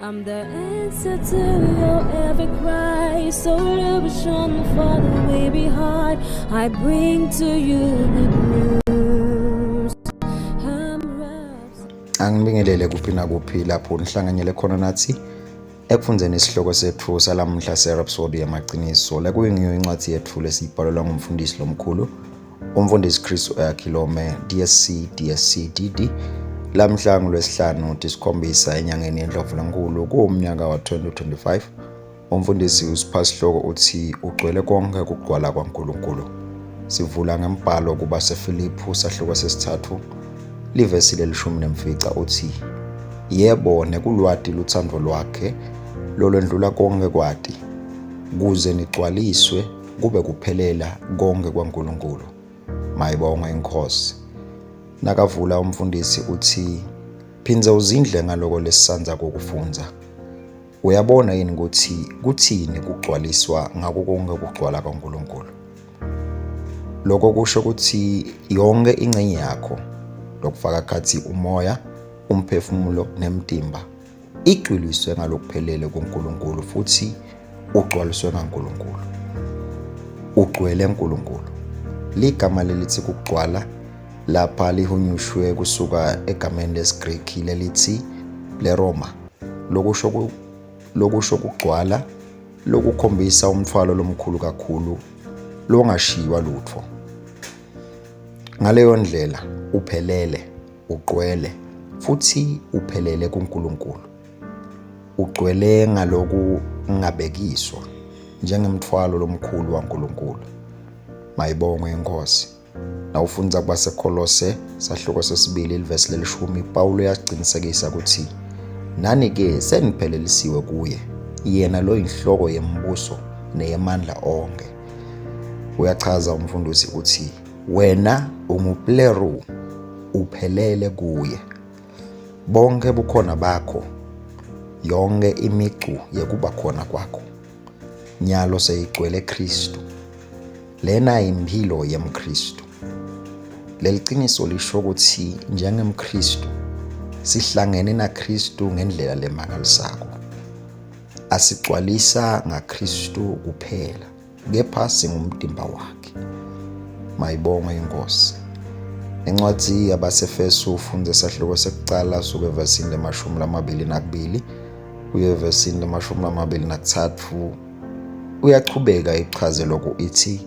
I'm the answer to your every cry. So illusion for the way behind. I bring to you good news. Angibingelele kuphi nakuphi lapho nihlanganyele khona nathi ekufundzeni isihloko sethu salamhla se-Rhapsody yamaqiniso la kuyingiyo incwadi yethu lesiyibhalelwa ngumfundisi lomkhulu umfundisi Chris Oyakhilome DSc DD lamhla ngolwesihlanu disikhombisa enyangeni yeNdlovulenkhulu kuwumnyaka wa-2025. Umfundisi usiphasihloko uthi ugcwele konke kugcwala kwaNkulunkulu. Sivula ngembhalo kuba seFiliphu sahloko sesithathu livesi le-14 uthi yebo nekulwati luthando lwakhe lolwendlula konke kwati kuze nigcwaliswe kube kuphelela konke kwaNkulunkulu. Mayibonga inkosi. Nakavula umfundisi uthi phindze uzindle ngaloko lesisanza kokufundza. Uyabona yini ukuthi kuthini kugcwaliswa ngako konke kugcwala kwaNkulunkulu? Lokho kusho ukuthi yonke ingcenye yakho lokufaka khathi umoya, umphefumulo nemtimba igcwiliswe ngalokuphelele kuNkulunkulu futhi ugcwaliswe kaNkulunkulu. Ugcwele uNkulunkulu. Ligama lelithi kugcwala lapha lihunyushwe kusuka egameni lesiGreki lelithi pleroma lokusho kugcwala lokukhombisa umthwalo lomkhulu kakhulu longashiwa lutho. Ngaleyo ndlela uphelele, ugcwele futhi uphelele kuNkulunkulu. Ugcwele ngaloku ngabekiswa njengemthwalo lomkhulu waNkulunkulu. Mayibonge inkosi. Nawufundza kubaseKolose sahloko sesibili livesi le-10 Paulo uyaqinisekisa ukuthi nani-ke seniphelelisiwe kuye yena lo yinhloko yemibuso neyamandla onke. Uyachaza umfundisi uthi wena ungupleru uphelele kuye. Bonke bukhona bakho, yonke imicu yekuba khona kwakho nyalo seyigcwele Kristu. Lena impilo yemKristu. Leliciniso lisho ukuthi njengemKristu sihlangene naKristu ngendlela lemangalisako. Asigcwalisa ngaKristu kuphela, kepha singumtimba wakhe. Mayibonge inkosi. Encwadi yabaseFesu ufundze sahloko sekucala suka evesini le-22 kuye evesini le-23 uyachubeka ichaze lokho ithi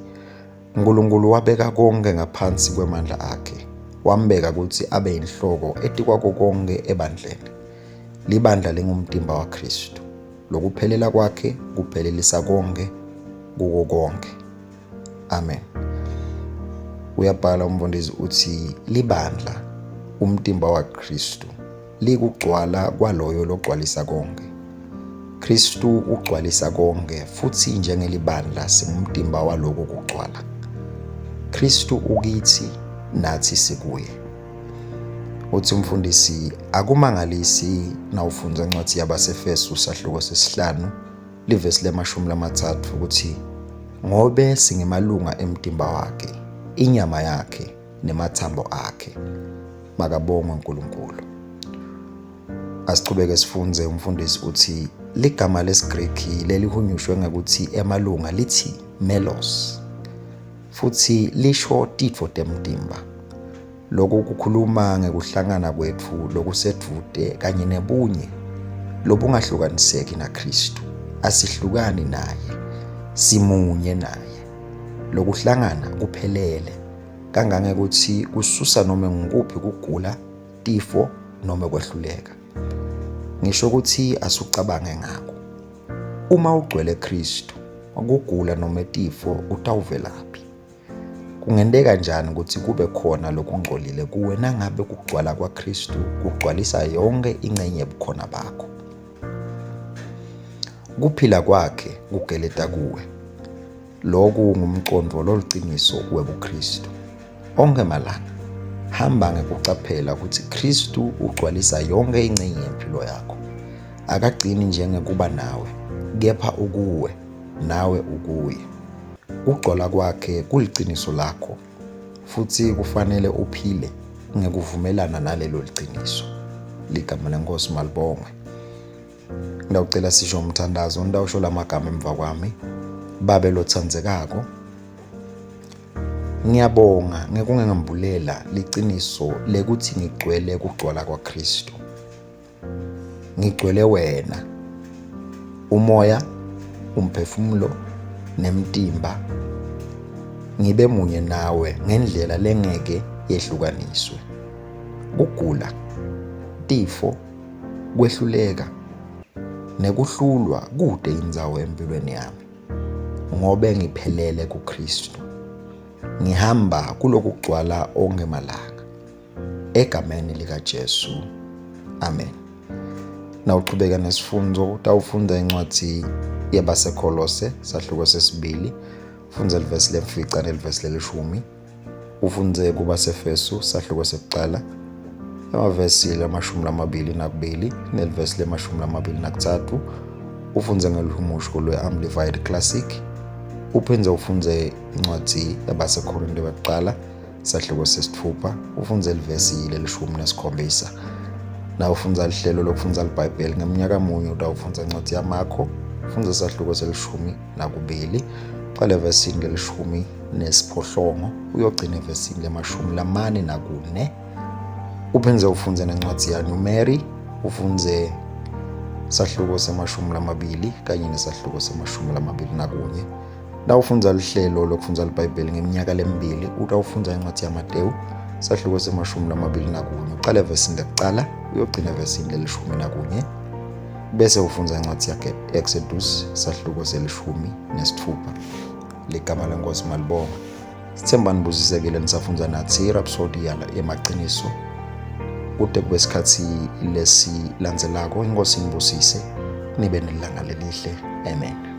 uNkulunkulu wabeka konke ngaphansi kwemandla akhe, wambeka ukuthi abe yinhloko etikwako konke ebandleni. Libandla lingumtimba waKristu. Lokuphelela kwakhe kuphelelisa konke kuko konke. Amen. Uyabhala umfundisi uthi libandla umtimba waKristu likugcwala kwaloyo logcwalisa konke. Kristu ugcwalisa konke futhi njengelibandla singumtimba waloko kugcwala. Kristu ukithi nathi sikuye. Uthi umfundisi akumangalisi nawufundza incwadi yabaseFesu sahloko sesihlanu livesi le-13 ukuthi ngobe singemalunga emtimba wakhe, inyama yakhe nemathambo akhe. Makabongwe uNkulunkulu. Asichubeke sifunze umfundisi uthi ligama lesiGreki lelihunyushwe ngokuthi emalunga lithi melos futhi lisho titfo temtimba. Lokho kukhuluma ngekuhlangana kwethu lokusedvude kanye nebunye lobungahlukaniseki naKristu. Asihlukani naye, simunye naye. Lokuhlangana kuphelele kangangekuthi kususa noma ngikuphi kugula, tifo noma kwehluleka. Ngisho ukuthi asucabange ngako. Uma ugcwele Kristu, ukugula noma tifo utawuvelaphi? Kungendeka njani ukuthi kube khona lokungcolile kuwe nangabe kugcwala kwaKristu kugcwalisa yonke ingcenye yobukhona bakho? Kuphila kwakhe kugeleta kuwe. Lokhu ngumqondo loliciniso webuKristu. Onke malanga hamba ngekucaphela ukuthi Kristu ugcwalisa yonke ingcenye yempilo yakho. Akagcini njengekuba nawe, kepha ukuwe nawe ukuye. Ukugcwala kwakhe kuliciniso lakho futhi kufanele uphile ngekuvumelana nalelo liciniso. Ligama leNkosi malibongwe. Ngiyawucela sisho umthandazo, ngidawusho lamagama emva kwami. Babe lothandzekako, ngiyabonga ngekungengambulela liciniso lekuthi ngigcwele kugcwala kwaKristu. Ngigcwele wena, umoya, umphefumulo nemtimba. Ngibe munye nawe ngendlela lengeke yehlukaniswe. Ukugula, tifo, kwehluleka nekuhlulwa kude indzawo empilweni yami, ngobe ngiphelele kuKristu. Ngihamba kulokugcwala ongemalanga, egameni likaJesu, amen. Nawuqhubeka nesifundo, utawufunda incwadi yabaseKolose sahluko 2, ufundze livesi lemfica nelivesi lelishumi. Ufundze kubaseFesu sahluko 1, amavesi 22 nelivesi 23. Ufundze ngeluhumusho lwe-Amplified Classic. Uphindze ufundze incwadi yabaseKorinte yokuqala sahluko 6. Ufundze livesi lelishumi-7. Na ufundza lihlelo lokufundza iBhayibheli ngeminyaka munye. Utawufundza incwadi yaMakho, ufundze sahluko 12. Uqale evesini lelishumi-8 uyogcina evesini le-44. Uphindze ufundze nencwadi yaNumeri, ufundze sahluko 20 kanye nesahluko 21. Na ufundza lihlelo lokufundza iBhayibheli ngeminyaka 2. Utawufundza incwadi yaMateyu sahluko 21. Uqale evesini lekuqala uyogcina evesini le-11. Bese ufundza incwadi yakhe-Exodus sahluko 16. Ligama lenkosi malibonga. Sithemba nibuzisekile nisafundza nathi irhapsodi yemaqiniso. Kude kube sikhathi lesilandzelako, inkosi inibusise, nibe nelanga lelihle, amen.